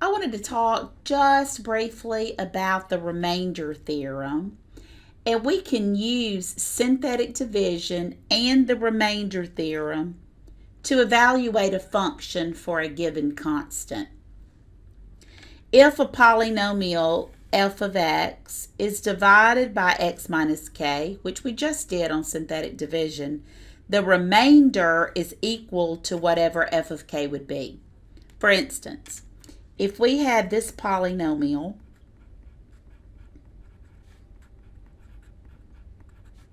I wanted to talk just briefly about the remainder theorem. And we can use synthetic division and the remainder theorem to evaluate a function for a given constant. If a polynomial f of x is divided by x minus k, which we just did on synthetic division, the remainder is equal to whatever f of k would be. For instance, if we had this polynomial,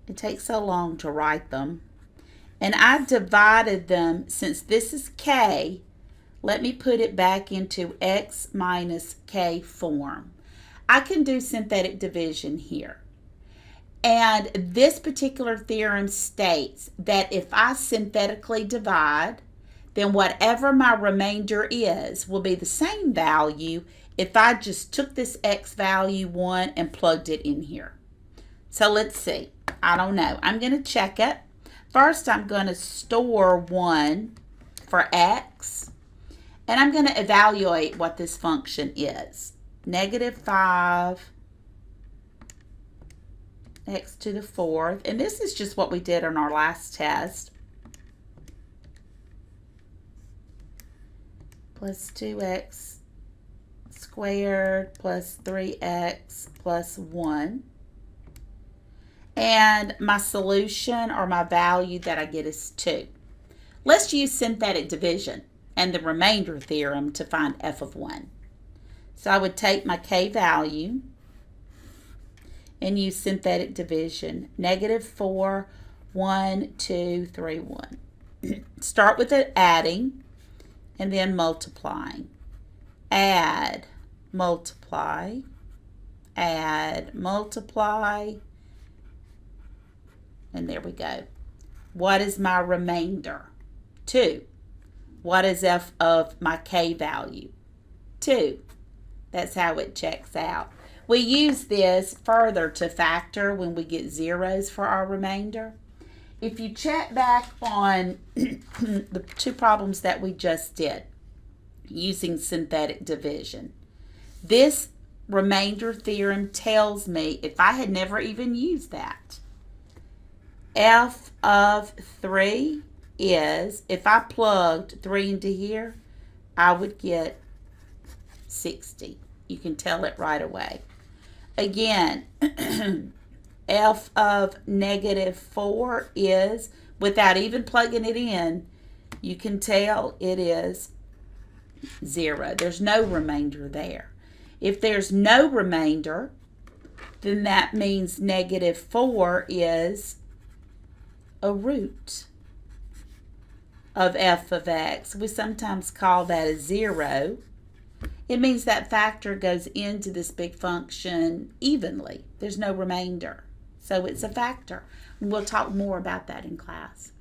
it takes so long to write them, and I divided them, since this is k, let me put it back into x minus k form. I can do synthetic division here. And this particular theorem states that if I synthetically divide, then whatever my remainder is will be the same value if I just took this x value 1 and plugged it in here. So let's see. I don't know. I'm going to check it. First, I'm going to store 1 for x. And I'm going to evaluate what this function is. Negative 5 x to the 4th. And this is just what we did on our last test. Plus 2x squared plus 3x plus 1. And my solution, or my value that I get, is 2. Let's use synthetic division and the remainder theorem to find f of 1. So I would take my k value and use synthetic division. Negative 4, 1, 2, 3, 1. Start with it adding and then multiplying. Add, multiply, add, multiply, and there we go. What is my remainder? 2. What is f of my k value? 2. That's how it checks out. We use this further to factor when we get zeros for our remainder. If you check back on the 2 problems that we just did using synthetic division, this remainder theorem tells me, if I had never even used that, f of 3 is, if I plugged 3 into here, I would get 60. You can tell it right away. Again, f of negative 4 is, without even plugging it in, you can tell it is 0. There's no remainder there. If there's no remainder, then that means negative 4 is a root of f of x. We sometimes call that a 0. It means that factor goes into this big function evenly. There's no remainder. So it's a factor. And we'll talk more about that in class.